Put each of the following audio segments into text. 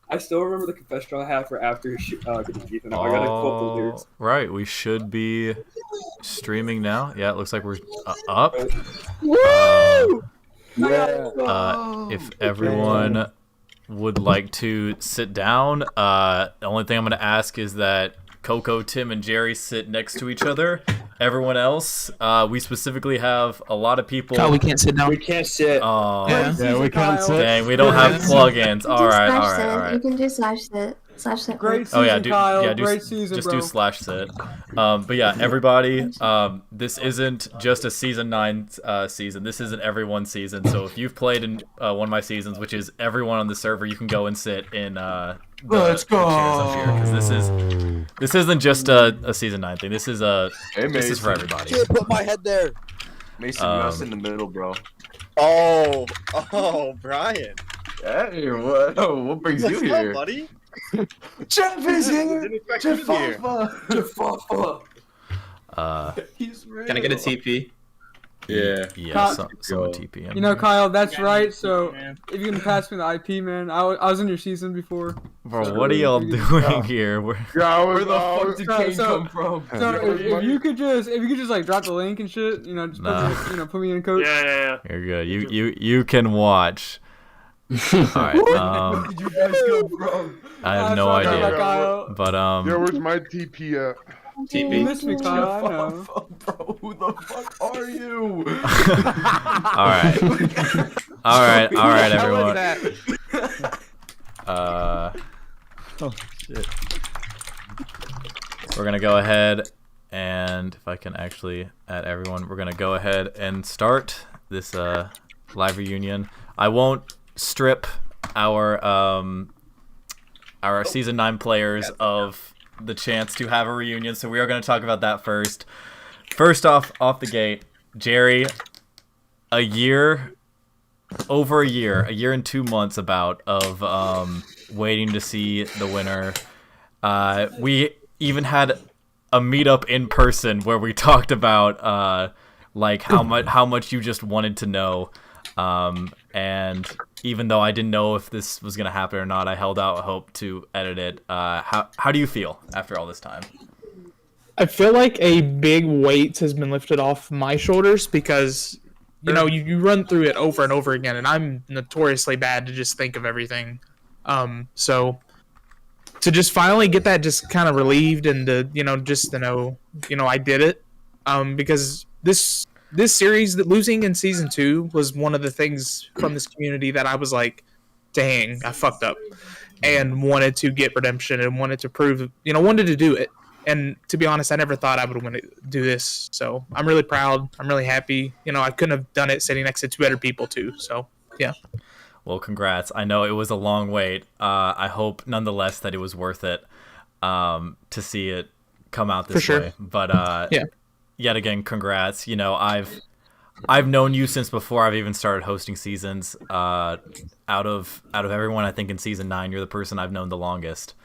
I still remember the confessional I had for after getting Ethan. I gotta quote the lyrics. Right, we should be streaming now. Yeah, it looks like we're up. Woo! If everyone would like to sit down, the only thing I'm going to ask is that Coco, Tim, and Jerry sit next to each other. Everyone else, we specifically have a lot of people. Oh, we can't sit down. We can't sit. Oh, Yeah, we can't sit. dang, we don't have plugins. All right. You can do /sit. Great Works. season, Oh yeah, Kyle. do Great season, just bro. do /sit. But yeah, everybody, this isn't just a season 9 season. This isn't everyone season. So if you've played in one of my seasons, which is everyone on the server, you can go and sit in Let's go. the chairs up here, because this isn't just a season 9 thing. This is this is for everybody. Dude, put my head there. Mason, you us in the middle, bro. Oh, Brian. Hey, what brings you What's here? up, buddy? Jeff is here. Didn't expect you to be here. Can I get a TP? Yeah, someone TP him. You know, Kyle, that's right. So if you can pass me the IP, man, I was in your season before. Bro, what are y'all doing here? Where the fuck did Kane come from? So if you could just like drop the link and shit, you know, just put me in, coach. Yeah. You're good. You can watch. All right. Where did you guys come from? I have no idea. Kyle. But Yo, where's my TP at? You missed me, Kyle. I know. Bro, who the fuck are you? all right, everyone. Oh shit. We're gonna go ahead and if I can actually add everyone, we're gonna go ahead and start this live reunion. I won't strip our season 9 players of the chance to have a reunion, so we are going to talk about that first. First off the gate, Jerry, over a year and 2 months of waiting to see the winner. We even had a meetup in person where we talked about like how much you just wanted to know. And even though I didn't know if this was gonna happen or not, I held out hope to edit it. How do you feel after all this time? I feel like a big weight has been lifted off my shoulders because, you know, you run through it over and over again, and I'm notoriously bad to just think of everything. So to just finally get that just kind of relieved and to know I did it. Because this series, that losing in season 2 was one of the things from this community that I was like, dang, I fucked up, and wanted to get redemption and wanted to prove, wanted to do it. And to be honest, I never thought I would want to do this. So I'm really proud. I'm really happy. I couldn't have done it sitting next to 2 better people too. So yeah. Well, congrats. I know it was a long wait. I hope nonetheless that it was worth it to see it come out this way. But yeah. Yet again, congrats. I've known you since before I've even started hosting seasons. Out of everyone, I think in season 9, you're the person I've known the longest.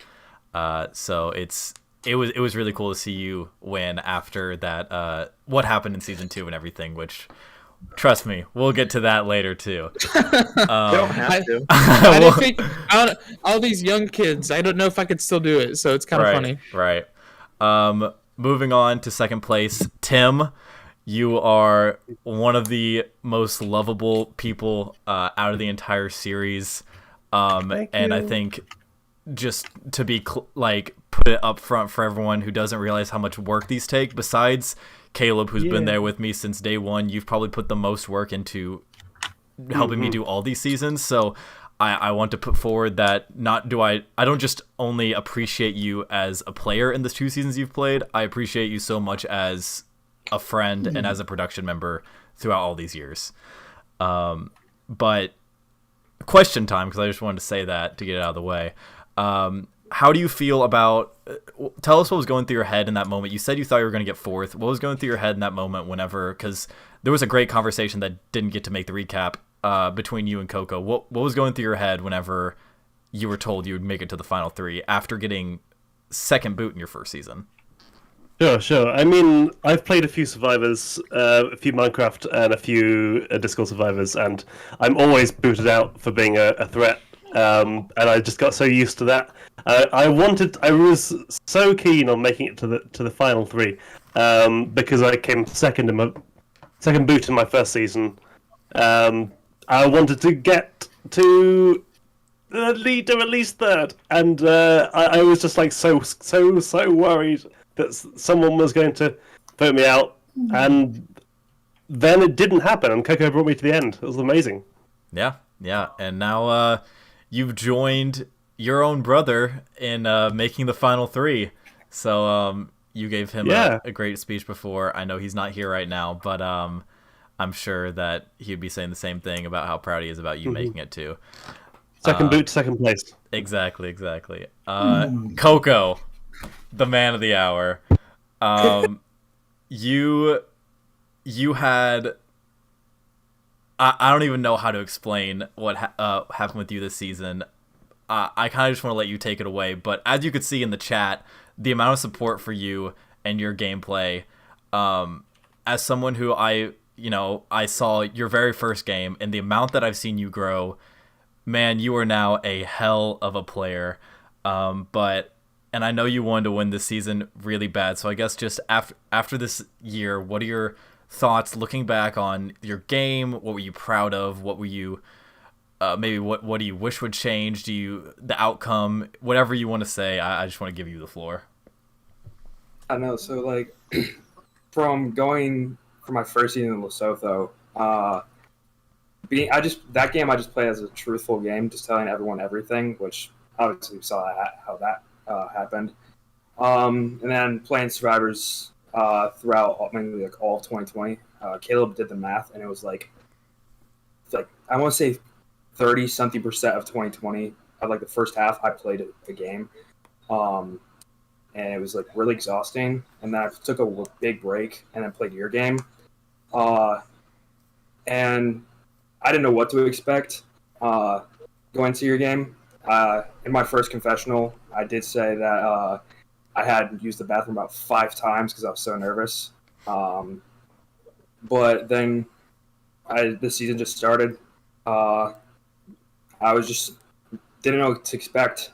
So it was really cool to see you win after that. What happened in season 2 and everything, which, trust me, we'll get to that later too. You don't have to. I didn't think all these young kids. I don't know if I could still do it, so it's kind of funny. Right. Moving on to second place, Tim. You are one of the most lovable people out of the entire series. And I think just to be put it up front for everyone who doesn't realize how much work these take, besides Caleb, who's been there with me since day 1, you've probably put the most work into helping me do all these seasons. So I want to put forward that I don't just only appreciate you as a player in the 2 seasons you've played, I appreciate you so much as a friend and as a production member throughout all these years. But question time, because I just wanted to say that to get it out of the way. How do you feel about... tell us what was going through your head in that moment. You said you thought you were going to get 4th. What was going through your head in that moment whenever... Because there was a great conversation that didn't get to make the recap between you and Coco. What was going through your head whenever you were told you would make it to the final 3 after getting 2nd boot in your first season? Sure. I mean, I've played a few Survivors, a few Minecraft, and a few Discord Survivors, and I'm always booted out for being a threat and I just got so used to that. I was so keen on making it to the final three, because I came second boot in my first season. I wanted to get to at least third, and I was just like so worried that someone was going to vote me out, and then it didn't happen, and Coco brought me to the end. It was amazing. Yeah, and now you've joined your own brother in making the final three. So you gave him a great speech before. I know he's not here right now, but I'm sure that he'd be saying the same thing about how proud he is about you making it too. Second boot, second place. Exactly. Coco, the man of the hour. You had... I don't even know how to explain what happened with you this season. I kind of just want to let you take it away. But as you could see in the chat, the amount of support for you and your gameplay, as someone who I saw your very first game, and the amount that I've seen you grow, man, you are now a hell of a player. And I know you wanted to win this season really bad. So I guess just after this year, what are your thoughts looking back on your game? What were you proud of? What were you maybe what do you wish would change? The outcome, whatever you want to say? I just want to give you the floor. I know. So like from going for my first season in Lesotho, that game I just played as a truthful game, just telling everyone everything, which obviously we saw how that happened. And then playing Survivors throughout mainly like all of 2020. KyleKilp did the math, and it was like I want to say 30-something% of 2020 of like the first half I played the game, and it was like really exhausting. And then I took a big break and then played your game, and I didn't know what to expect going to your game. In my first confessional, I did say that I had used the bathroom about 5 times because I was so nervous. But then the season just started. I was just didn't know what to expect.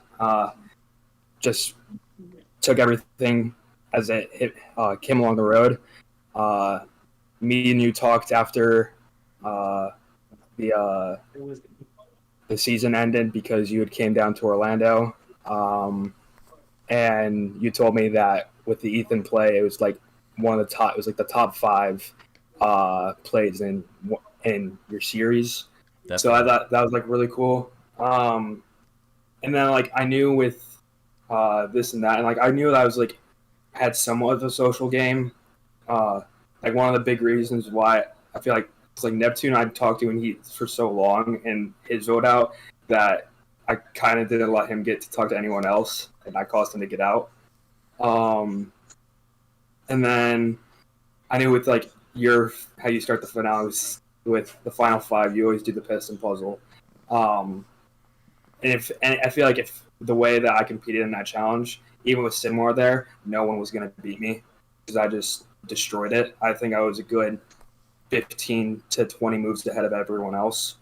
Just took everything as it came along the road. Me and you talked after the season ended because you had came down to Orlando. And you told me that with the Ethan play, it was like one of the top. It was like the top 5 plays in your series. Definitely. So I thought that was like really cool. And then like I knew with this and that, and like I knew that I was like had somewhat of a social game. Like one of the big reasons why I feel like it's like Neptune I talked to and he for so long and his vote out that I kind of didn't let him get to talk to anyone else, and that caused him to get out. And then I knew with like how you start the finals with the final 5, you always do the piston puzzle. And I feel like if the way that I competed in that challenge, even with Sinmore there, no one was going to beat me because I just destroyed it. I think I was a good 15 to 20 moves ahead of everyone else.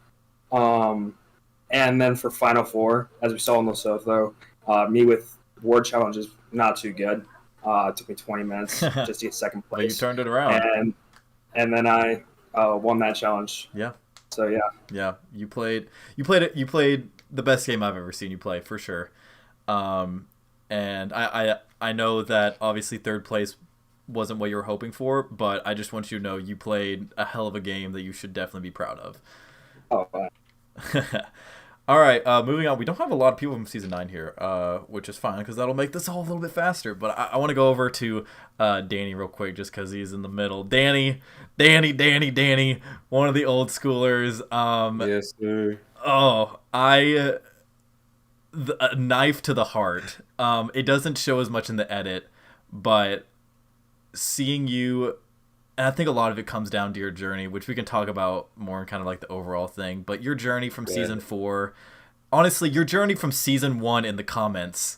And then for Final 4, as we saw in Lesotho, me with Ward challenges, not too good. It took me 20 minutes just to get second place. But you turned it around. And then I won that challenge. Yeah. So yeah. Yeah, you played the best game I've ever seen you play, for sure. And I know that obviously third place wasn't what you were hoping for, but I just want you to know you played a hell of a game that you should definitely be proud of. Oh, All right, moving on. We don't have a lot of people from Season 9 here, which is fine, because that'll make this all a little bit faster. But I want to go over to Danny real quick, just because he's in the middle. Danny, one of the old schoolers. Yes, sir. Oh, a knife to the heart. It doesn't show as much in the edit, but seeing you... And I think a lot of it comes down to your journey, which we can talk about more in kind of like the overall thing. But your journey from Season 4, honestly, your journey from Season 1 in the comments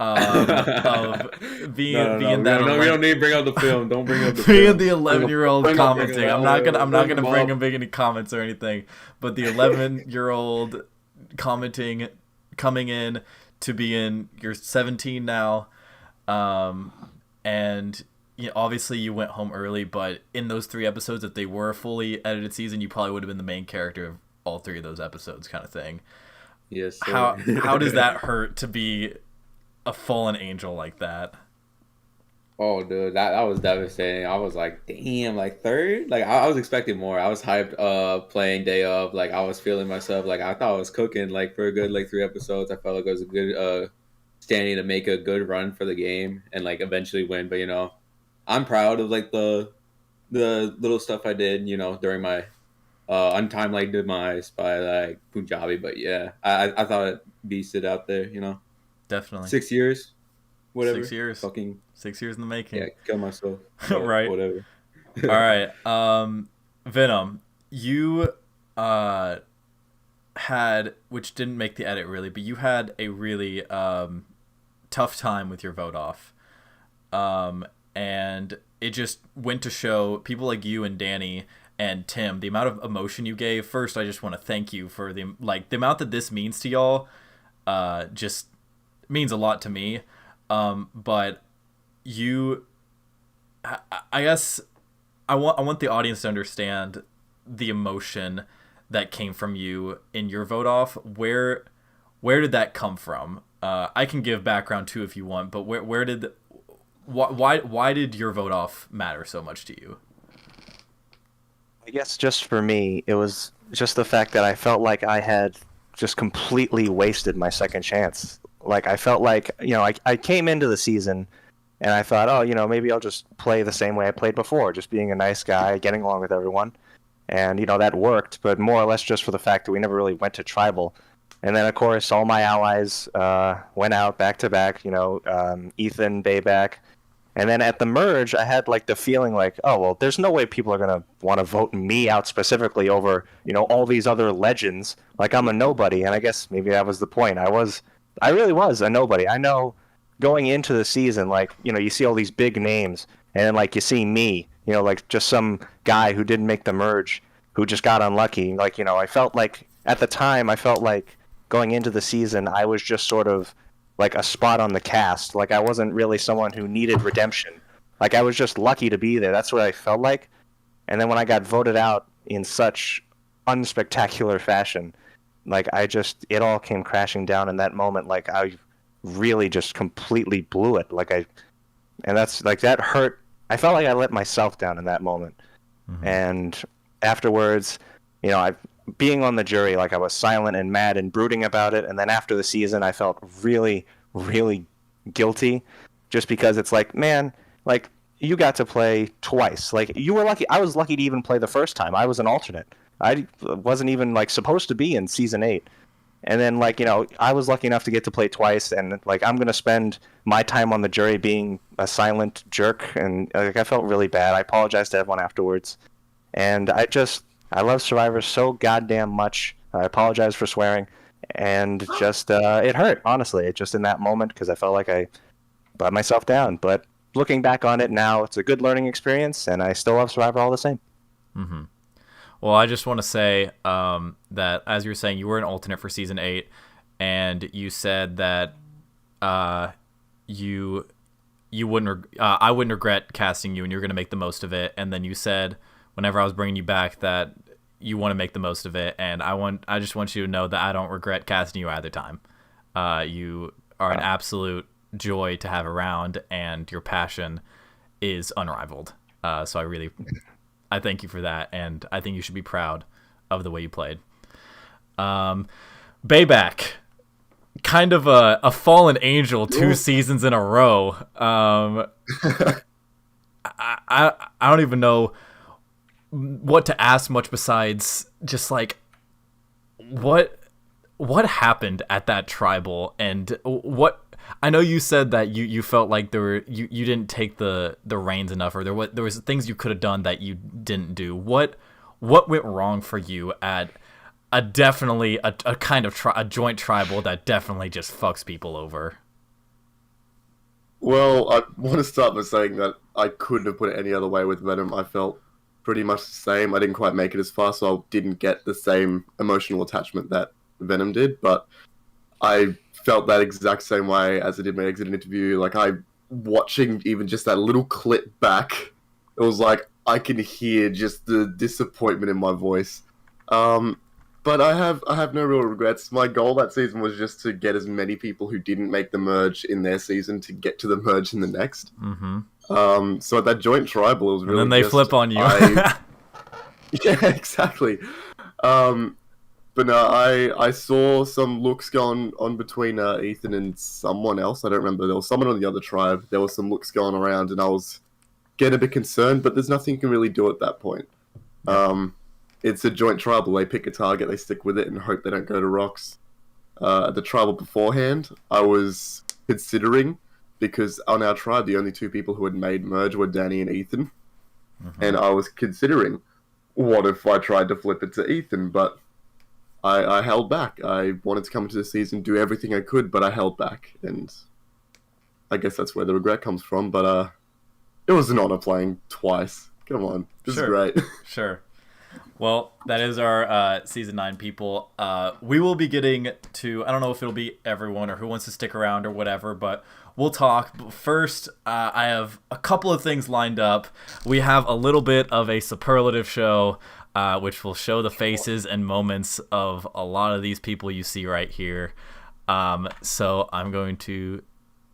of being that. No, we don't need to bring up the film. Don't bring up the being the 11-year-old commenting. I'm not gonna bring him big any comments or anything. But the 11-year-old commenting, coming in to be in. You're 17 now, and obviously you went home early. But in those 3 episodes, if they were a fully edited season, you probably would have been the main character of all 3 of those episodes, kind of thing. Yes. Sir. How does that hurt to be a fallen angel like that? Oh, dude, that was devastating. I was like, damn, like 3rd? Like, I was expecting more. I was hyped playing day of. Like, I was feeling myself. Like, I thought I was cooking, like, for a good, like, 3 episodes. I felt like it was a good standing to make a good run for the game and, like, eventually win. But, I'm proud of, like, the little stuff I did, during my untimely demise by, like, Punjabi. But, yeah, I thought it beasted out there, Definitely. 6 years. Whatever. 6 years. Fucking 6 years in the making. yeah, kill myself. Right. Whatever. All right. Venom, you had, which didn't make the edit really, but you had a really tough time with your vote off. And it just went to show people like you and Danny and Tim, the amount of emotion you gave. First, I just want to thank you for the amount that this means to y'all. Just means a lot to me. But I guess I want the audience to understand the emotion that came from you in your vote off. Where did that come from? I can give background too if you want, but why did your vote off matter so much to you? I guess just for me, it was just the fact that I felt like I had just completely wasted my second chance. Like, I felt like, I came into the season and I thought, oh, maybe I'll just play the same way I played before, just being a nice guy, getting along with everyone. And, that worked, but more or less just for the fact that we never really went to Tribal. And then, of course, all my allies went out back-to-back, Ethan, Bayback. And then at the merge, I had, the feeling like, oh, well, there's no way people are going to want to vote me out specifically over, all these other legends. Like, I'm a nobody, and I guess maybe that was the point. I really was a nobody. I know going into the season, you see all these big names, and then, you see me, just some guy who didn't make the merge, who just got unlucky. I felt like, at the time, I felt like going into the season, I was just sort of like a spot on the cast. Like, I wasn't really someone who needed redemption. Like, I was just lucky to be there. That's what I felt like. And then when I got voted out in such unspectacular fashion, it all came crashing down in that moment. Like, I really just completely blew it. And that's, that hurt. I felt like I let myself down in that moment. Mm-hmm. And afterwards, being on the jury, I was silent and mad and brooding about it. And then after the season, I felt really, really guilty, just because it's man, you got to play twice. You were lucky. I was lucky to even play the first time. I was an alternate. I wasn't even supposed to be in season 8. And then I was lucky enough to get to play twice. And I'm going to spend my time on the jury being a silent jerk. And I felt really bad. I apologized to everyone afterwards. And I love Survivor so goddamn much. I apologize for swearing. And just, it hurt, honestly. It just in that moment, because I felt like I let myself down. But looking back on it now, it's a good learning experience, and I still love Survivor all the same. Mm-hmm. Well, I just want to say that, as you were saying, you were an alternate for Season 8, and you said that you wouldn't I wouldn't regret casting you, and you were going to make the most of it. And then you said, whenever I was bringing you back, that you want to make the most of it, and I just want you to know that I don't regret casting you either time. You are an absolute joy to have around, and your passion is unrivaled. So I thank you for that, and I think you should be proud of the way you played. Bayback, kind of a fallen angel 2 seasons in a row. I don't even know what to ask much besides just what happened at that Tribal, and what I know you said that you felt like you didn't take the reins enough, or there was things you could have done that you didn't do. What went wrong for you at definitely a kind of a joint Tribal that definitely just fucks people over? Well, I want to start by saying that I couldn't have put it any other way with Venom. I felt pretty much the same. I didn't quite make it as far, so I didn't get the same emotional attachment that Venom did, but I felt that exact same way as I did my exit interview. Like, watching even just that little clip back, it was like I can hear just the disappointment in my voice. But I have no real regrets. My goal that season was just to get as many people who didn't make the merge in their season to get to the merge in the next. Mm-hmm. So at that joint tribal, it was really. And then they flip on you. Yeah, exactly. But no, I saw some looks going on between Ethan and someone else. I don't remember. There was someone on the other tribe. There was some looks going around, and I was getting a bit concerned. But there's nothing you can really do at that point. It's a joint tribal. They pick a target, they stick with it, and hope they don't go to rocks. The tribal beforehand, I was considering, because on our tribe, the only two people who had made merge were Danny and Ethan. Mm-hmm. And I was considering, what if I tried to flip it to Ethan? But I held back. I wanted to come into the season, do everything I could, but I held back. And I guess that's where the regret comes from. But it was an honor playing twice. Come on. This is great. Sure. Well, that is our Season 9 people. We will be getting to, I don't know if it'll be everyone or who wants to stick around or whatever, but we'll talk. But first, I have a couple of things lined up. We have a little bit of a superlative show, which will show the faces and moments of a lot of these people you see right here. So I'm going to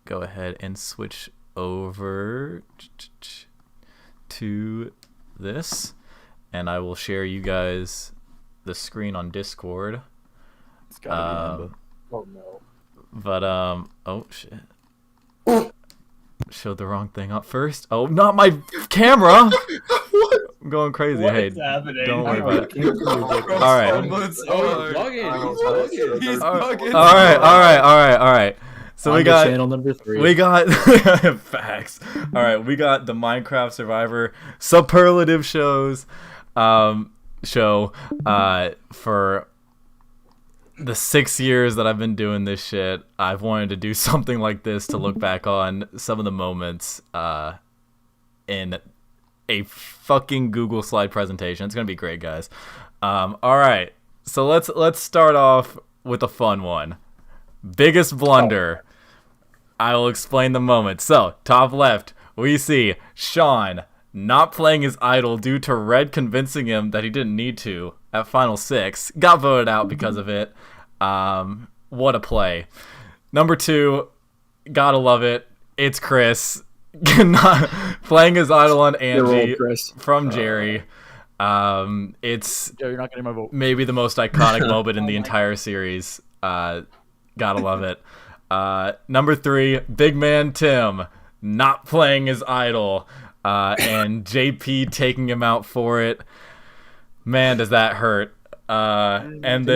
go ahead and switch over to this. And I will share you guys the screen on Discord. It's gotta be Nimba. Oh no. But oh shit. Showed the wrong thing up first. Oh, not my camera. I'm going crazy. What hey, is happening? don't worry about it. All Oh, right. he's bugging. He's bugging. All right. So we got channel number 3. We got facts. All right, we got the Minecraft Survivor superlative show for the 6 years that I've been doing this shit. I've wanted to do something like this to look back on some of the moments in a fucking Google slide presentation. It's gonna be great, guys. All right, so let's start off with a fun one. Biggest blunder. I will explain the moment. So, top left, we see Sean not playing his idol due to Red convincing him that he didn't need to at Final 6. Got voted out because of it. What a play. Number 2, gotta love it. It's Chris not playing his idol on Angie from Jerry. It's Joe, you're not getting my vote. Maybe the most iconic moment in the entire series. Gotta love it. Number 3, big man Tim not playing his idol, and JP taking him out for it. Man, does that hurt. And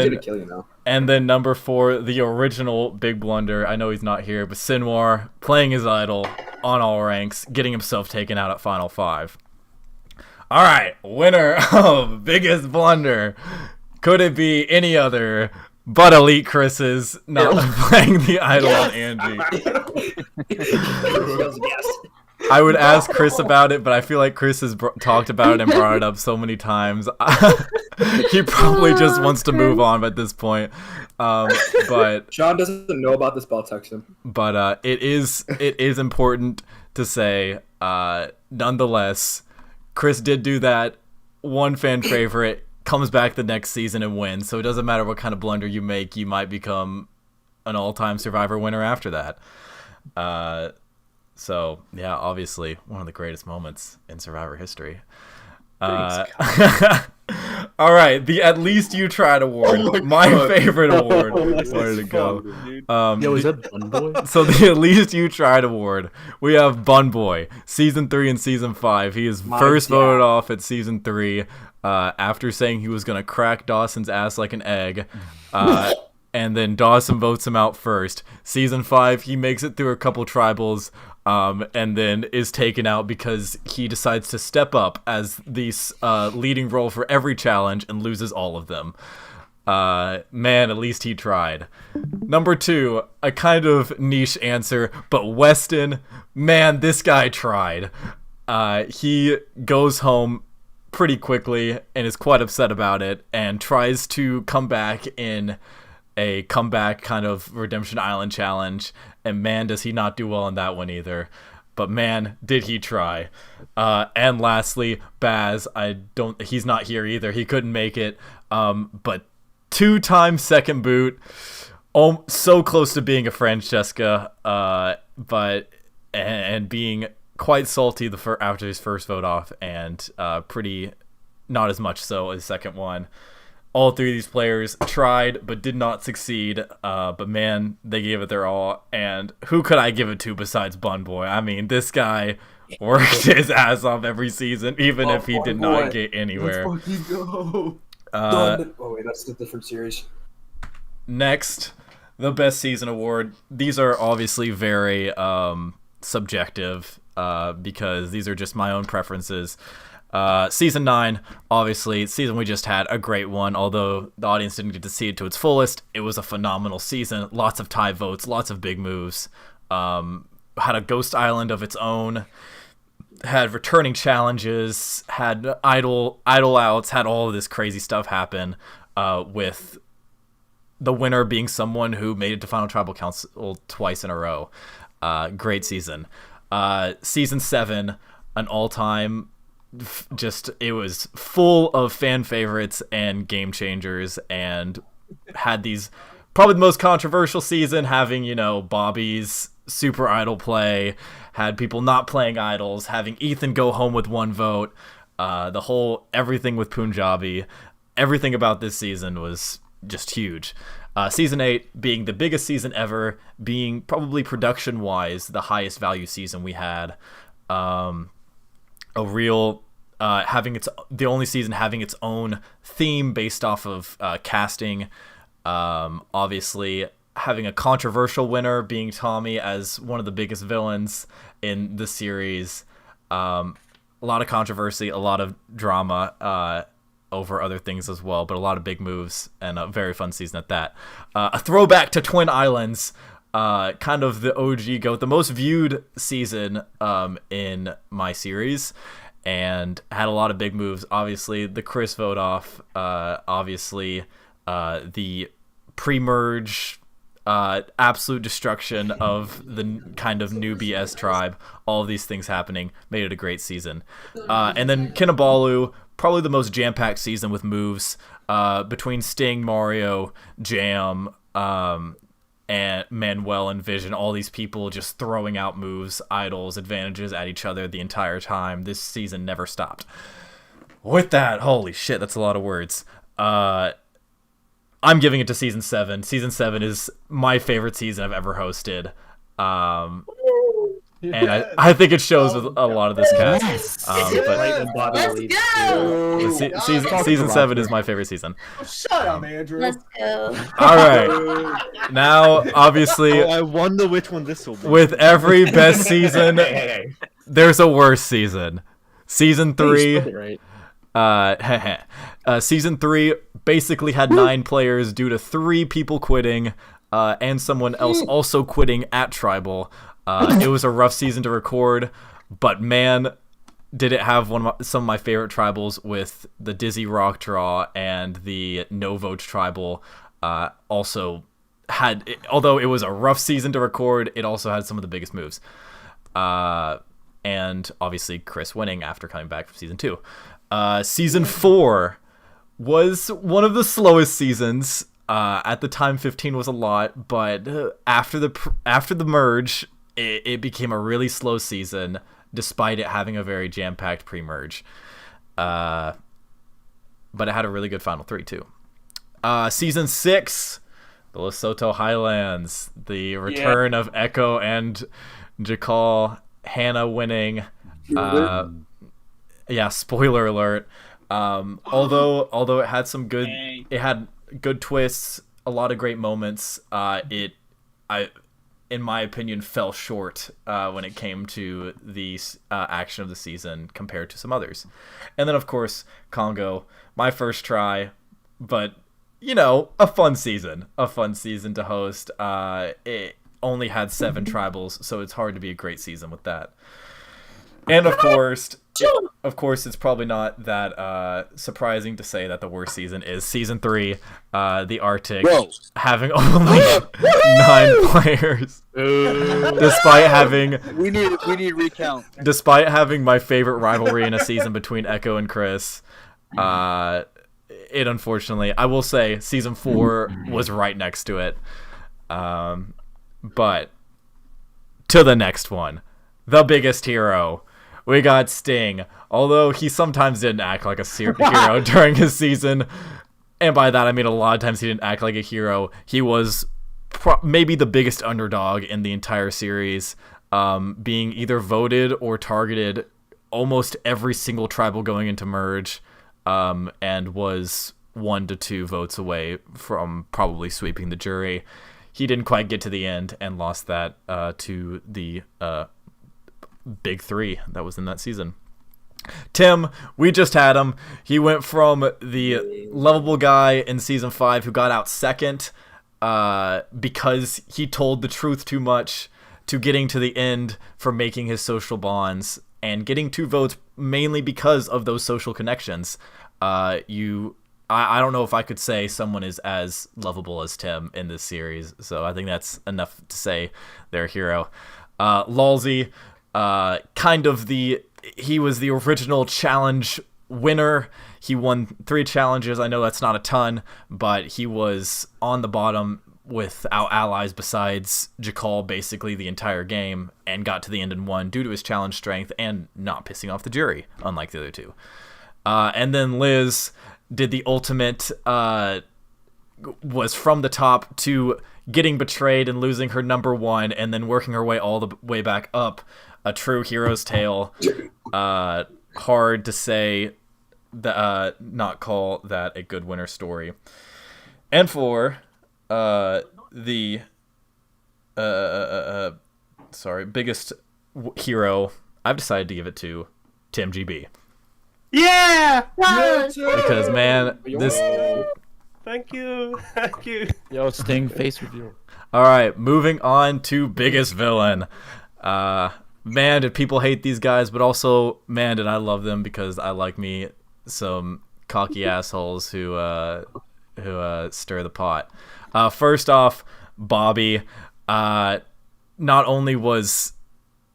then number 4, the original big blunder. I know he's not here, but Sinwar playing his idol on all ranks, getting himself taken out at Final 5. All right, winner of biggest blunder. Could it be any other but Elite Chris's not playing the idol on Angie? I would ask Chris about it, but I feel like Chris has talked about it and brought it up so many times. He probably just wants to move on at this point. But Sean doesn't know about this, but I'll text him. But it is important to say, nonetheless, Chris did do that. One fan favorite comes back the next season and wins. So it doesn't matter what kind of blunder you make, you might become an all-time Survivor winner after that. So yeah, obviously one of the greatest moments in Survivor history. All right, the At Least You Tried award, my favorite award. Where did it go? Yo, is that Bun Boy? So the At Least You Tried award, we have Bun Boy, season 3 and season 5. He is first voted off at season 3 after saying he was gonna crack Dawson's ass like an egg. And then Dawson votes him out first. Season 5, he makes it through a couple tribals, and then is taken out because he decides to step up as the leading role for every challenge and loses all of them. Man, at least he tried. Number 2, a kind of niche answer, but Weston, man, this guy tried. He goes home pretty quickly and is quite upset about it and tries to come back in a comeback kind of Redemption Island challenge, and man, does he not do well in that one either. But man, did he try. And lastly, Baz, he's not here either. He couldn't make it. But 2-time second boot. Oh, so close to being a Francesca, but being quite salty after his first vote off, and pretty not as much so as second one. All three of these players tried but did not succeed. But man, they gave it their all. And who could I give it to besides Bun Boy? I mean, this guy worked his ass off every season, even if he did not get anywhere. Let's fucking go. Oh wait, that's a different series. Next, the best season award. These are obviously very subjective because these are just my own preferences. Season 9, obviously, season we just had, a great one. Although the audience didn't get to see it to its fullest, it was a phenomenal season. Lots of tie votes, lots of big moves. Had a Ghost Island of its own. Had returning challenges. Had idol outs. Had all of this crazy stuff happen. With the winner being someone who made it to Final Tribal Council twice in a row. Great season. Season 7, an all-time. It was full of fan favorites and game changers, and had these probably the most controversial season, having Bobby's super idol play, had people not playing idols, having Ethan go home with 1 vote, the whole everything with Punjabi, everything about this season was just huge. Season 8 being the biggest season ever, being probably production wise the highest value season we had. A real the only season having its own theme based off of casting. Obviously having a controversial winner being Tommy as one of the biggest villains in the series. A lot of controversy, a lot of drama over other things as well, but a lot of big moves and a very fun season at that. A throwback to Twin Islands. Kind of the OG GOAT, the most viewed season in my series, and had a lot of big moves. Obviously, the Chris vote off. Obviously, the pre-merge, absolute destruction of the kind of newbie S tribe. All of these things happening made it a great season. And then Kinabalu, probably the most jam-packed season with moves between Sting, Mario, Jam, and Manuel and Vision, all these people just throwing out moves, idols, advantages at each other the entire time. This season never stopped. With that, holy shit, that's a lot of words. I'm giving it to Season 7. Season 7 is my favorite season I've ever hosted. And I think it shows with a lot of this cast. Season 7 is my favorite season. Shut up, Andrew. Let's go. All right. Now, obviously, I wonder which one this will be. with every best season, there's a worse season. Season 3. Season 3 basically had 9 players due to 3 people quitting, and someone else also quitting at Tribal. It was a rough season to record, but man, did it have some of my favorite tribals with the Dizzy Rock draw and the No Vote Tribal. Also had, although it was a rough season to record, it also had some of the biggest moves. And obviously Chris winning after coming back from Season 2. Season 4 was one of the slowest seasons. At the time, 15 was a lot, but after the merge, it became a really slow season, despite it having a very jam-packed pre-merge. But it had a really good Final 3, too. Season 6, the Lesotho Highlands, the return of Echo and Jakal, Hannah winning. Spoiler alert. Although it had some good, it had good twists, a lot of great moments. In my opinion, fell short when it came to the action of the season compared to some others. And then, of course, Congo, my first try, but, a fun season to host. It only had 7 tribals, so it's hard to be a great season with that. And, of course, of course, it's probably not that surprising to say that the worst season is Season 3, the Arctic, having only 9 players. Despite having... We need recount. Despite having my favorite rivalry in a season between Echo and Chris, it unfortunately... I will say Season 4 was right next to it. But to the next one. The biggest hero. We got Sting. Although he sometimes didn't act like a hero during his season. And by that I mean a lot of times he didn't act like a hero. He was maybe the biggest underdog in the entire series. Being either voted or targeted almost every single tribal going into Merge. And was 1 to 2 votes away from probably sweeping the jury. He didn't quite get to the end and lost that to the big 3 that was in that season. Tim, we just had him. He went from the lovable guy in Season 5 who got out second because he told the truth too much to getting to the end for making his social bonds and getting 2 votes mainly because of those social connections. I don't know if I could say someone is as lovable as Tim in this series, so I think that's enough to say they're a hero. Lalsey, he was the original challenge winner. He won 3 challenges. I know that's not a ton, but he was on the bottom without allies besides Jakal basically the entire game and got to the end and won due to his challenge strength and not pissing off the jury, unlike the other 2. And then Liz did the ultimate, was from the top to getting betrayed and losing her number 1 and then working her way all the way back up. A true hero's tale. Hard to say, not call that a good winner story. And for the biggest hero, I've decided to give it to Tim GB. Yeah! Because, man, this... Thank you. Yo, Sting, face reveal. Alright, moving on to biggest villain. Man, did people hate these guys, but also, man, did I love them because I like me some cocky assholes who stir the pot. First off, Bobby. Not only was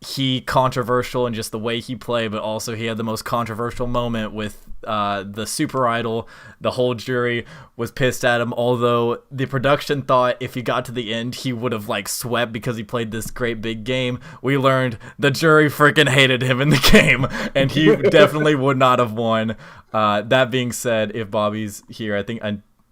he controversial in just the way he played, but also he had the most controversial moment with the Super Idol. The whole jury was pissed at him, although the production thought if he got to the end he would have swept because he played this great big game. We learned the jury freaking hated him in the game and he definitely would not have won. That being said, if Bobby's here, I think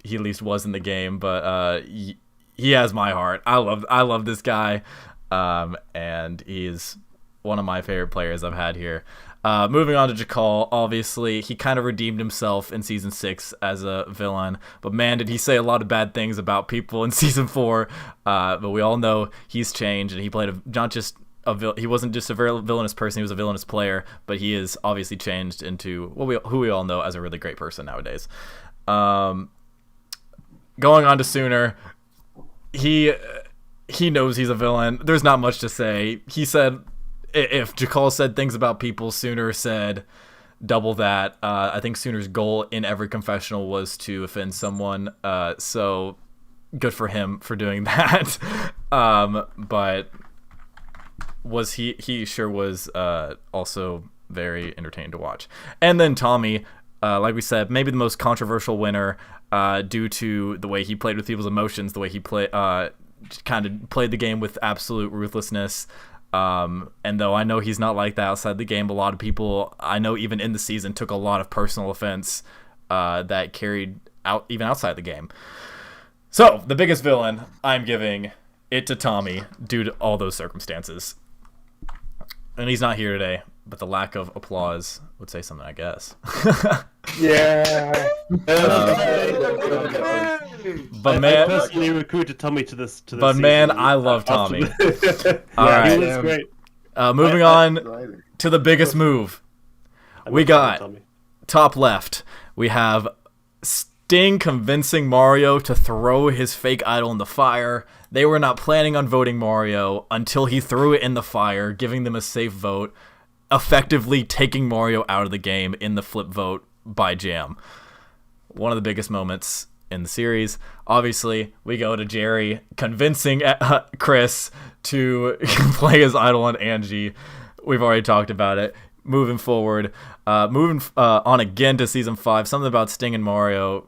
he at least was in the game, but he has my heart. I love this guy. And he's one of my favorite players I've had here. Moving on to Jakal, obviously he kind of redeemed himself in Season 6 as a villain, but man, did he say a lot of bad things about people in Season 4. But we all know he's changed, and he played he wasn't just a very villainous person, he was a villainous player, but he is obviously changed into who we all know as a really great person nowadays. Going on to Sooner, he knows he's a villain. There's not much to say. He said if Jakal said things about people, Sooner said double that. I think Sooner's goal in every confessional was to offend someone. So good for him for doing that. But was he sure was also very entertaining to watch. And then Tommy, like we said, maybe the most controversial winner due to the way he played with people's emotions, the way he kind of played the game with absolute ruthlessness. And though I know he's not like that outside the game, a lot of people I know even in the season took a lot of personal offense that carried out even outside the game. So the biggest villain, I'm giving it to Tommy due to all those circumstances. And he's not here today, but the lack of applause would say something, I guess. Yeah. But man, I personally recruited Tommy to this. But man, I love Tommy. All Yeah, right, he was great. moving on to the biggest move. We got top left. We have Sting convincing Mario to throw his fake idol in the fire. They were not planning on voting Mario until he threw it in the fire, giving them a safe vote. effectively taking Mario out of the game in the flip vote by Jam. One of the biggest moments in the series. Obviously, we go to Jerry convincing Chris to play his idol on Angie. We've already talked about it. Moving forward, on again to season 5, something about Sting and Mario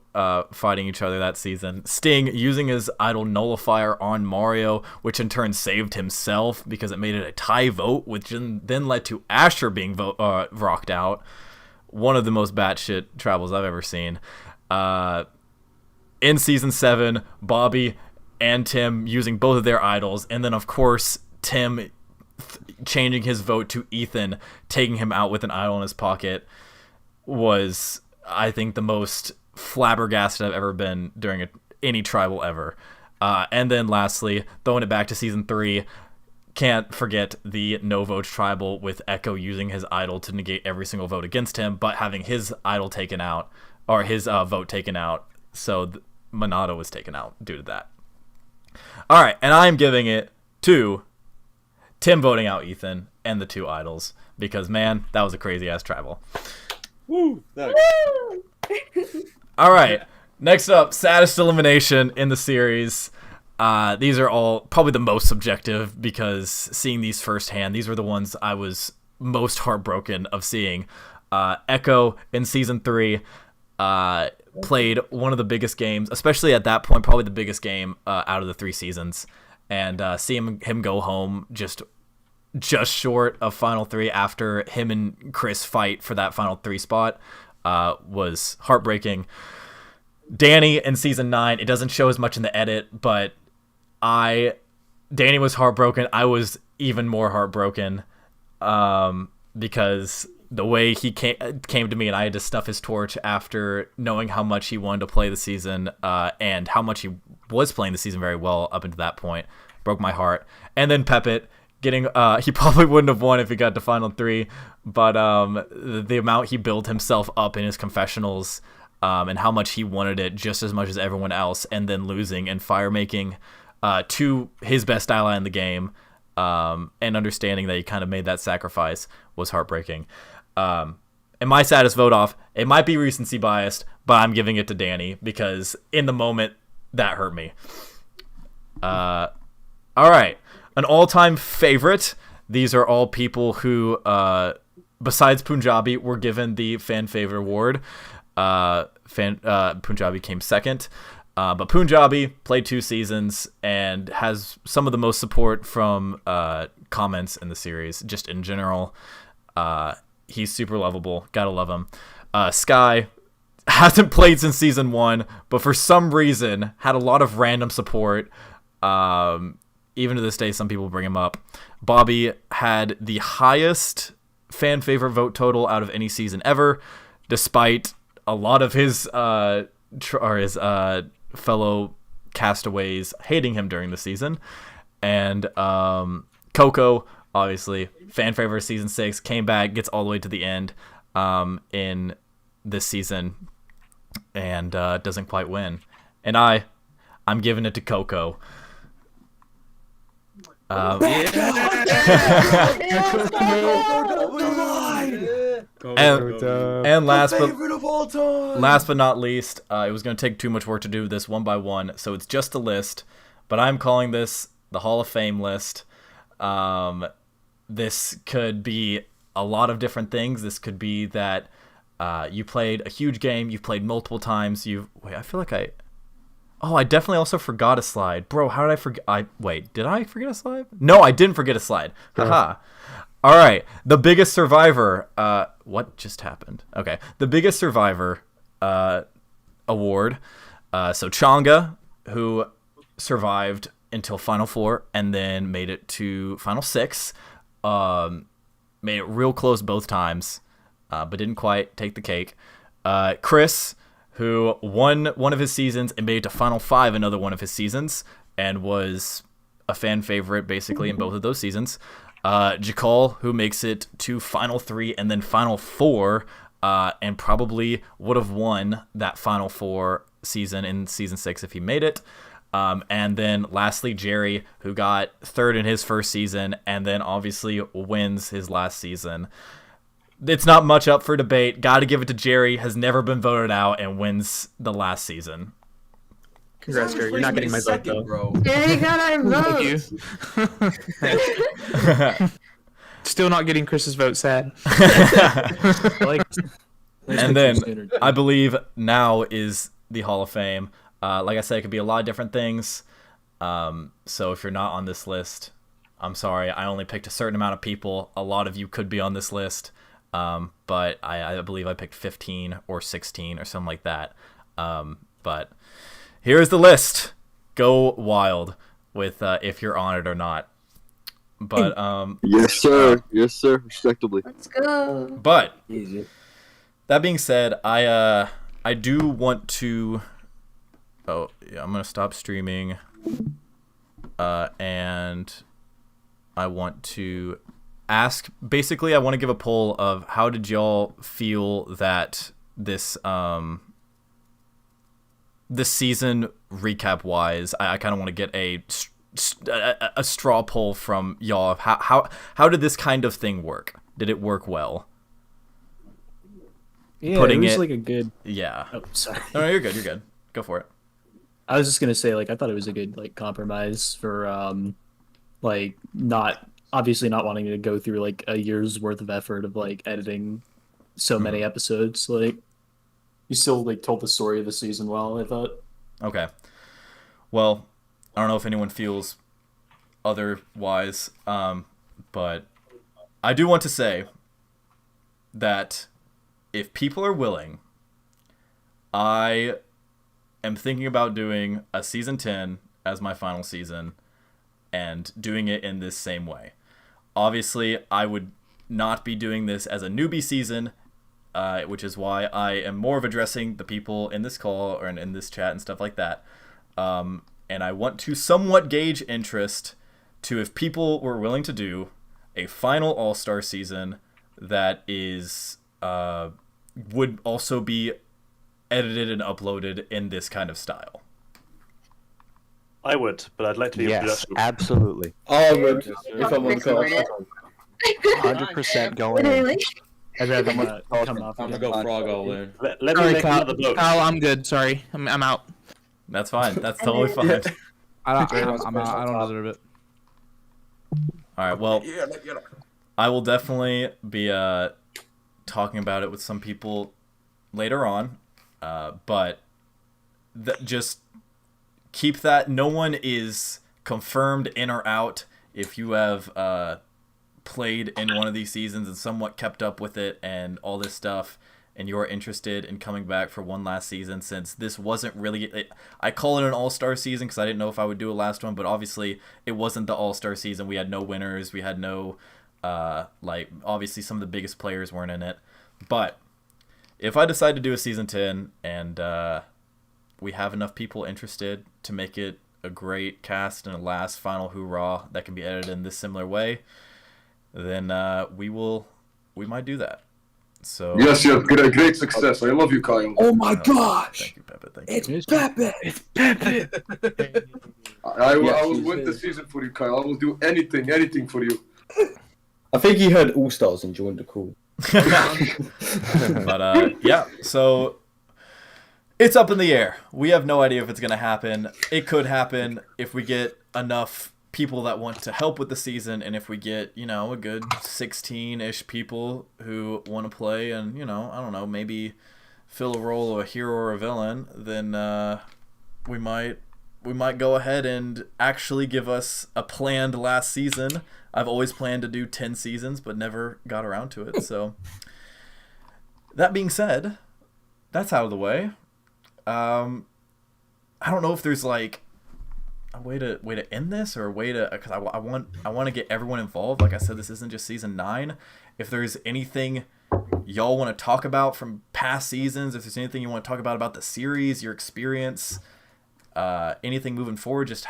fighting each other that season. Sting using his idol nullifier on Mario, which in turn saved himself because it made it a tie vote, which then led to Asher being rocked out. One of the most batshit travels I've ever seen. In season 7, Bobby and Tim using both of their idols, and then of course Tim changing his vote to Ethan, taking him out with an idol in his pocket, was, I think, the most flabbergasted I've ever been during any tribal ever. And then lastly, throwing it back to season 3, can't forget the no vote tribal with Echo using his idol to negate every single vote against him, but having his idol taken out, or his vote taken out, so Monado was taken out due to that. All right, and I'm giving it to Tim voting out Ethan and the 2 idols because, man, that was a crazy-ass tribal. Woo! Nice. All right, next up, saddest elimination in the series. These are all probably the most subjective because seeing these firsthand, these were the ones I was most heartbroken of seeing. Echo in Season 3 played one of the biggest games, especially at that point, probably the biggest game out of the 3 seasons. And seeing him go home just short of Final 3 after him and Chris fight for that Final 3 spot was heartbreaking. Danny in Season 9, it doesn't show as much in the edit, but Danny was heartbroken. I was even more heartbroken because the way he came to me and I had to stuff his torch after knowing how much he wanted to play the season and how much he was playing the season very well up until that point, broke my heart. And then Pepit getting he probably wouldn't have won if he got to Final 3, but the amount he built himself up in his confessionals and how much he wanted it just as much as everyone else, and then losing and fire making to his best ally in the game, and understanding that he kind of made that sacrifice was heartbreaking. And my saddest vote off, it might be recency biased, but I'm giving it to Danny because in the moment that hurt me. All right, an all-time favorite. These are all people who, besides Punjabi, were given the fan favorite award. Punjabi came second. But Punjabi played 2 seasons and has some of the most support from comments in the series, just in general. He's super lovable. Gotta love him. Sky hasn't played since Season 1, but for some reason had a lot of random support. Even to this day, some people bring him up. Bobby had the highest fan favorite vote total out of any season ever, despite a lot of his fellow castaways hating him during the season. And Coco, obviously, fan favorite Season 6, came back, gets all the way to the end in this season, and doesn't quite win. And I'm giving it to Coco. And last but not least, it was going to take too much work to do this one by one, so it's just a list, but I'm calling this the Hall of Fame list. This could be a lot of different things. This could be that you played a huge game, you've played multiple times, I definitely also forgot a slide. Bro, how did I forget? Did I forget a slide? No, I didn't forget a slide. Haha. All right, the biggest survivor. What just happened? Okay, the biggest survivor award. So Changa, who survived until Final 4 and then made it to Final 6. Made it real close both times, but didn't quite take the cake. Chris, who won one of his seasons and made it to Final 5 another one of his seasons, and was a fan favorite basically in both of those seasons. Jakal, who makes it to Final 3 and then Final 4, and probably would have won that Final 4 season in Season 6 if he made it. And then lastly, Jerry, who got third in his first season and then obviously wins his last season. It's not much up for debate. Got to give it to Jerry. Has never been voted out and wins the last season. Congrats, Jerry. You're not getting my vote, though. bro. Jerry got our vote. Still not getting Chris's vote, sad. And then I believe now is the Hall of Fame. Like I said, it could be a lot of different things. So if you're not on this list, I'm sorry. I only picked a certain amount of people. A lot of you could be on this list. But I believe I picked 15 or 16 or something like that. But here's the list. Go wild with if you're on it or not. But yes, sir. Yes, sir. Respectably. Let's go. But that being said, I do want to. Oh yeah, I'm gonna stop streaming. And I want to ask. Basically, I want to give a poll of how did y'all feel that this this season recap wise. I kind of want to get a straw poll from y'all. How did this kind of thing work? Did it work well? Yeah, Putting it was like a good. Yeah. Oh, sorry. No, you're good. You're good. Go for it. I was just gonna say, like, I thought it was a good like compromise for like not obviously not wanting to go through like a year's worth of effort of like editing so many episodes. Like, you still like told the story of the season well, I thought. Okay. Well, I don't know if anyone feels otherwise, but I do want to say that if people are willing, I am thinking about doing a season 10 as my final season and doing it in this same way. Obviously, I would not be doing this as a newbie season, which is why I am more of addressing the people in this call or in this chat and stuff like that. And I want to somewhat gauge interest to if people were willing to do a final All-Star season that is would also be edited and uploaded in this kind of style. I would, but I'd like to be Yes, absolutely. I would, if I'm on the call. 100% going in. Literally. I'd rather not come off. I'm gonna go frog all in. Let me Sorry, make Kyle. another vote. Kyle, I'm good. Sorry, I'm out. That's fine. That's totally fine. I'm out. I don't deserve it. All right. Well, I will definitely be talking about it with some people later on, but just keep that. No one is confirmed in or out. If you have played in one of these seasons and somewhat kept up with it and all this stuff, and you're interested in coming back for one last season, since this wasn't really I call it an all-star season because I didn't know if I would do a last one, but obviously it wasn't the all-star season. We had no winners, we had no like obviously some of the biggest players weren't in it. But if I decide to do a season 10 and we have enough people interested to make it a great cast and a last final hoorah that can be edited in this similar way, then we might do that. So Yes, you have great success. I love you, Kyle. Oh my gosh! Thank you, Pepe. Thank you. It's Pepe! It's Pepe! I will win the season for you, Kyle. I will do anything for you. I think he heard All Stars and joined the call. But yeah, so it's up in the air. We have no idea if it's gonna happen. It could happen if we get enough people that want to help with the season, and if we get, you know, a good 16-ish people who want to play and, you know, I don't know, maybe fill a role of a hero or a villain, then we might go ahead and actually give us a planned last season. I've always planned to do 10 seasons but never got around to it. So that being said, that's out of the way. I don't know if there's like a way to end this or a way to, because I want to get everyone involved. Like I said, this isn't just season 9. If there's anything y'all want to talk about from past seasons, if there's anything you want to talk about the series, your experience, anything moving forward, just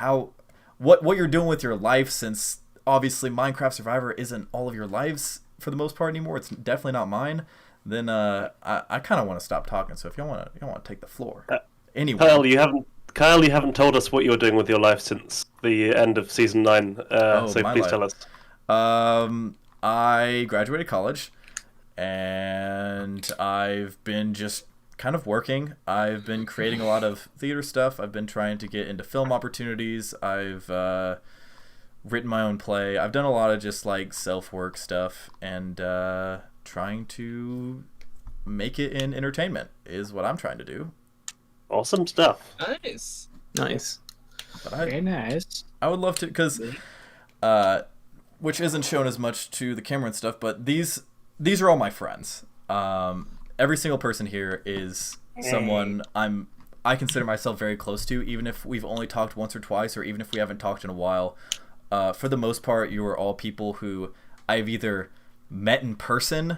what you're doing with your life, since obviously Minecraft Survivor isn't all of your lives for the most part anymore. It's definitely not mine. Then I kind of want to stop talking. So if y'all want to take the floor, anyway. Kyle, Kyle, you haven't told us what you're doing with your life since the end of season 9. So my please life. tell us. I graduated college, and I've been just kind of working. I've been creating a lot of theater stuff. I've been trying to get into film opportunities. I've written my own play. I've done a lot of just like self-work stuff, and trying to make it in entertainment is what I'm trying to do. Awesome stuff. Nice. Nice. Very nice. I would love to, because which isn't shown as much to the camera and stuff, but these are all my friends. Every single person here is someone I consider myself very close to, even if we've only talked once or twice, or even if we haven't talked in a while. For the most part, you are all people who I've either met in person,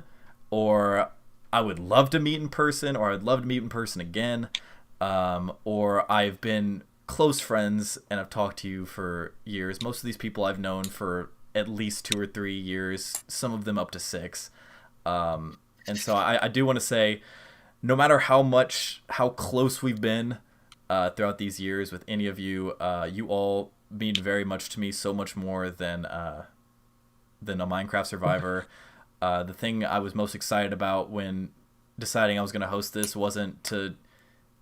or I would love to meet in person, or I'd love to meet in person again, or I've been close friends and I've talked to you for years. Most of these people I've known for at least 2 or 3 years, some of them up to 6. And so I do want to say, no matter how close we've been throughout these years with any of you, you all mean very much to me, so much more than a Minecraft Survivor. The thing I was most excited about when deciding I was going to host this wasn't to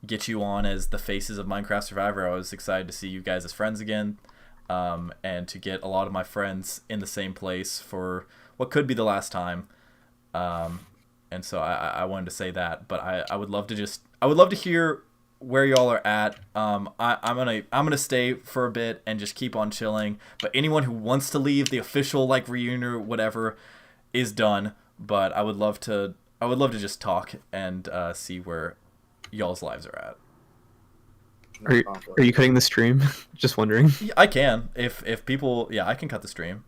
get you on as the faces of Minecraft Survivor. I was excited to see you guys as friends again, and to get a lot of my friends in the same place for what could be the last time. And so I wanted to say that, but I would love to hear where y'all are at. I'm gonna stay for a bit and just keep on chilling. But anyone who wants to leave, the official like reunion or whatever is done. But I would love to just talk and see where y'all's lives are at. Are you cutting the stream? Just wondering. Yeah, I can. If people, yeah, I can cut the stream.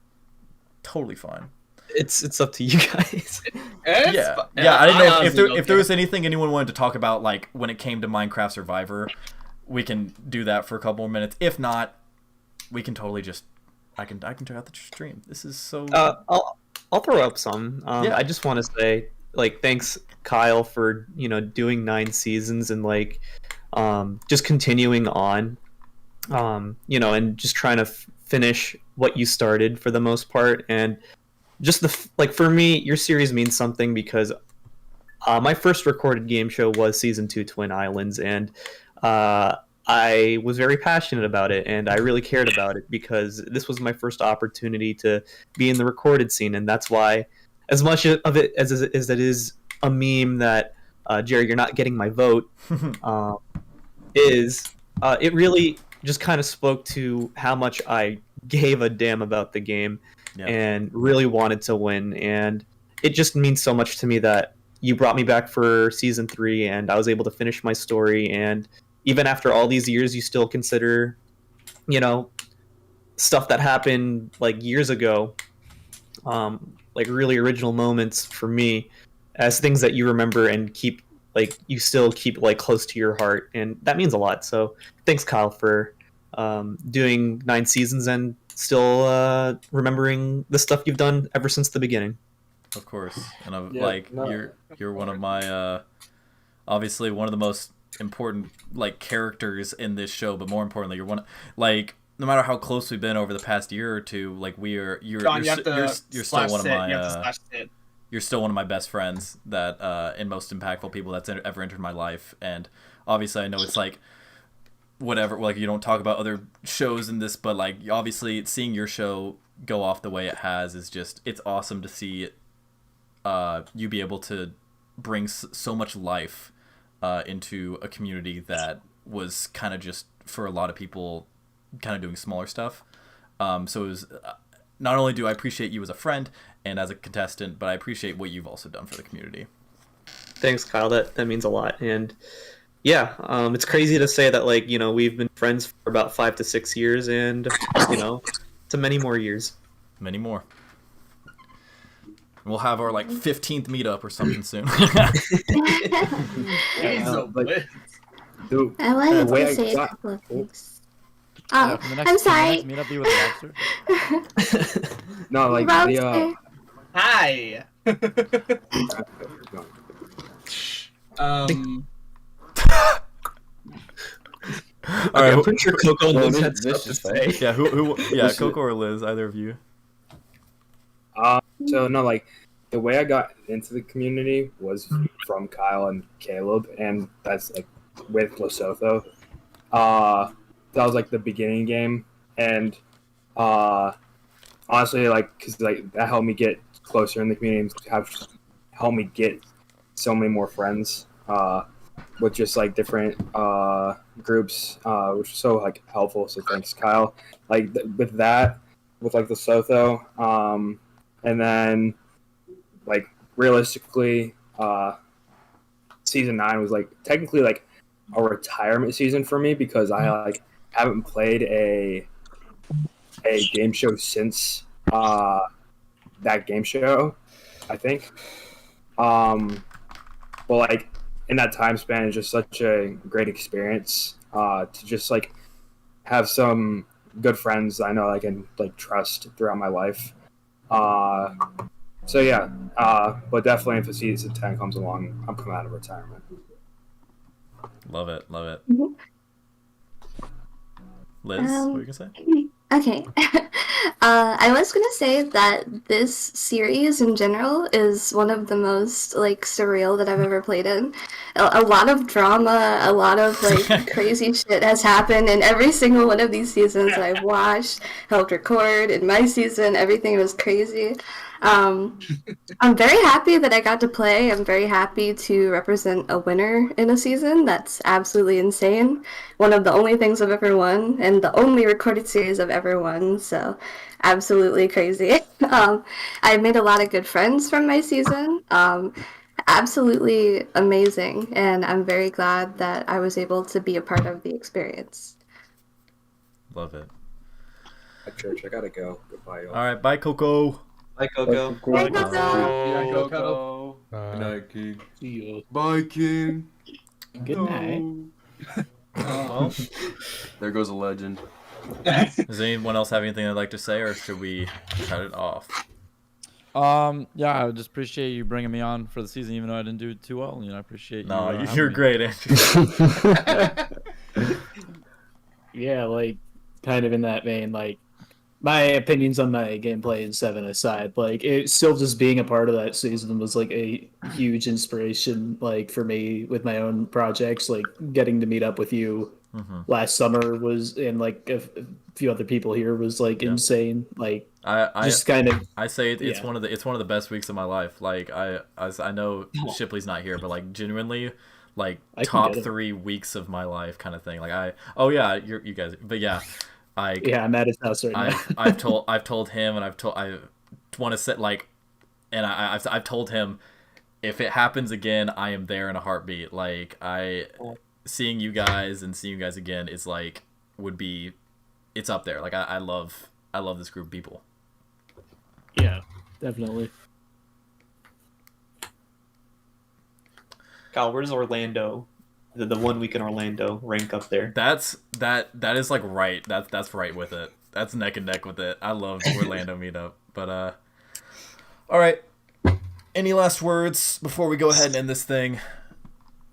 Totally fine. It's up to you guys. Yeah. I didn't know if there was anything anyone wanted to talk about, like when it came to Minecraft Survivor. We can do that for a couple more minutes. If not, we can totally just I can check out the stream. This is so. I'll throw up some. Yeah. I just want to say, like, thanks Kyle for doing 9 seasons and like just continuing on, and just trying to finish what you started for the most part. And just for me, your series means something because my first recorded game show was season 2 Twin Islands, and I was very passionate about it, and I really cared about it because this was my first opportunity to be in the recorded scene. And that's why, as much of it as it is a meme that Jerry, you're not getting my vote, it really just kind of spoke to how much I gave a damn about the game. Yeah. And really wanted to win, and it just means so much to me that you brought me back for season 3 and I was able to finish my story. And even after all these years, you still consider stuff that happened like years ago, like really original moments for me, as things that you remember and you still keep like close to your heart, and that means a lot. So thanks Kyle for doing 9 seasons and still remembering the stuff you've done ever since the beginning. Of course. And you're one of my obviously one of the most important like characters in this show, but more importantly, you're one like no matter how close we've been over the past year or two, like you're still one of my you're still one of my best friends that and most impactful people that's ever entered my life. And obviously I know it's like whatever, like you don't talk about other shows in this, but like obviously seeing your show go off the way it has is just, it's awesome to see you be able to bring so much life into a community that was kind of just for a lot of people kind of doing smaller stuff. So it was not only do I appreciate you as a friend and as a contestant, but I appreciate what you've also done for the community. Thanks Kyle, that means a lot. And yeah, it's crazy to say that like we've been friends for about 5 to 6 years, and to many more years. Many more. We'll have our like 15th meetup or something soon. I wanted to say a couple of things. I'm sorry. Meetup be with Lobster? No, like the Hi. All Okay, right. I'm pretty sure Coco and Well, Liz had this stuff to is fun. say. Yeah, who? Yeah, This is- Coco or Liz, either of you. So no, like the way I got into the community was from Kyle and Caleb, and that's like with Lesotho. That was like the beginning game, and honestly, like because like that helped me get closer in the community, and have helped me get so many more friends. With just like different groups, which was so like helpful. So thanks, Kyle. Like with that, with like the Sotho, and then like realistically, season 9 was like technically like a retirement season for me because I like haven't played a game show since that game show, I think. But like in that time span, it's just such a great experience to just like have some good friends I know I can like trust throughout my life. So yeah, but definitely if a season 10 comes along, I'm coming out of retirement. Love it, love it. Mhm. Liz, what were you gonna say? Okay. I was gonna say that this series in general is one of the most like surreal that I've ever played in. A lot of drama, a lot of like crazy shit has happened in every single one of these seasons that I've watched, helped record. In my season, everything was crazy. I'm very happy that I got to play. I'm very happy to represent a winner in a season. That's absolutely insane. One of the only things I've ever won, and the only recorded series I've ever won. So, absolutely crazy. I made a lot of good friends from my season. Absolutely amazing, and I'm very glad that I was able to be a part of the experience. Love it. At church, I gotta go. Goodbye, y'all. All right, bye, Coco. Bye, Coco. Bye, Coco. Yeah, Coco. Good night, King. See you. Bye, King. Good night. Well, There goes a legend. does anyone else have anything they'd like to say, or should we cut it off? Yeah, I would just appreciate you bringing me on for the season, even though I didn't do too well. You know, I appreciate No, you. you're having me. great, Andrew. Yeah, like kind of in that vein, like my opinions on my gameplay in 7 aside, like it still just being a part of that season was like a huge inspiration, like for me with my own projects, like getting to meet up with you last summer was, and like a few other people here was like insane. Like I just kind of I say it's yeah. one of the best weeks of my life. Like I know Shipley's not here, but like genuinely, like I can top get it. 3 weeks of my life kind of thing. Like you guys, but yeah, I'm at his house right now. I've told him, and I want to set like, and I've told him if it happens again, I am there in a heartbeat. Like seeing you guys again is like it's up there. Like I love this group of people. Yeah, definitely. Kyle, where's Orlando? The 1 week in Orlando rank up there? That is like right. That's right with it. That's neck and neck with it. I love Orlando meetup. But all right. Any last words before we go ahead and end this thing?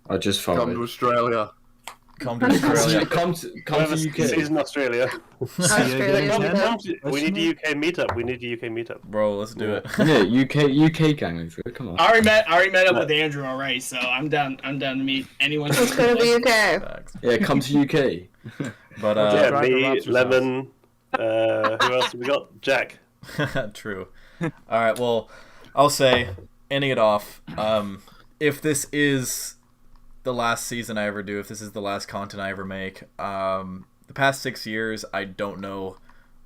I just Come found to it. Australia. Come to Australia. Come to UK. Season Australia. Australia. We need a UK meetup. We need a UK meetup. Bro, let's do it. Yeah, UK gang. Come on. I already met up with Andrew already, so I'm down to meet anyone. Let's go to the UK. Yeah, come to UK. But Yeah, Drive to me, Lobster's Lemon. Who else have we got? Jack. True. All right. Well, I'll say, ending it off. If this is the last season I ever do, if this is the last content I ever make, the past 6 years, I don't know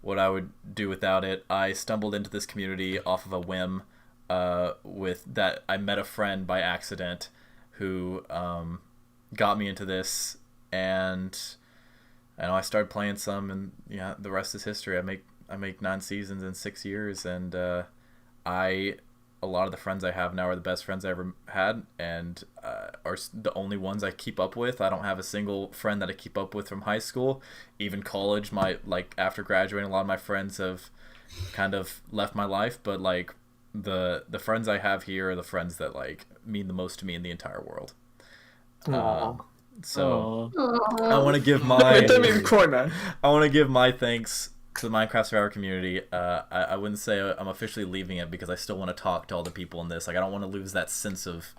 what I would do without it. I stumbled into this community off of a whim. With that, I met a friend by accident who got me into this, and I started playing some, and yeah, the rest is history. I make 9 seasons in 6 years, and a lot of the friends I have now are the best friends I ever had, and are the only ones I keep up with. I don't have a single friend that I keep up with from high school, even college. After graduating, a lot of my friends have kind of left my life, but like the friends I have here are the friends that like mean the most to me in the entire world. So Aw. I want to give my Don't make me cry, man. I want to give my thanks to the Minecraft Survivor community. I wouldn't say I'm officially leaving it because I still want to talk to all the people in this. Like I don't want to lose that sense of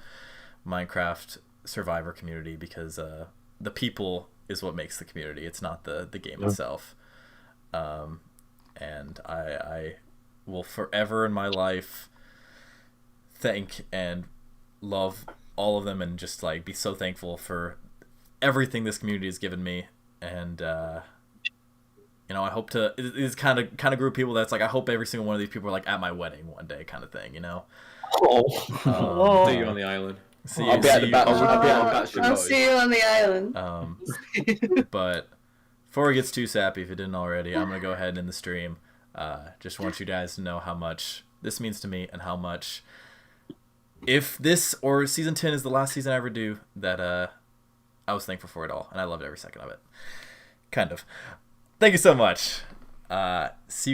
Minecraft Survivor community because the people is what makes the community. It's not the game itself. And I will forever in my life thank and love all of them and just like be so thankful for everything this community has given me. And you know, I hope to. It's kind of group of people that's like I hope every single one of these people are like at my wedding one day, kind of thing. You know. See you on the island. I'll be at the bachelor. I'll see you on the island. But before it gets too sappy, if it didn't already, I'm gonna go ahead and end the stream. Just want you guys to know how much this means to me and how much, if this or season 10 is the last season I ever do, that I was thankful for it all, and I loved every second of it. Kind of. Thank you so much. See you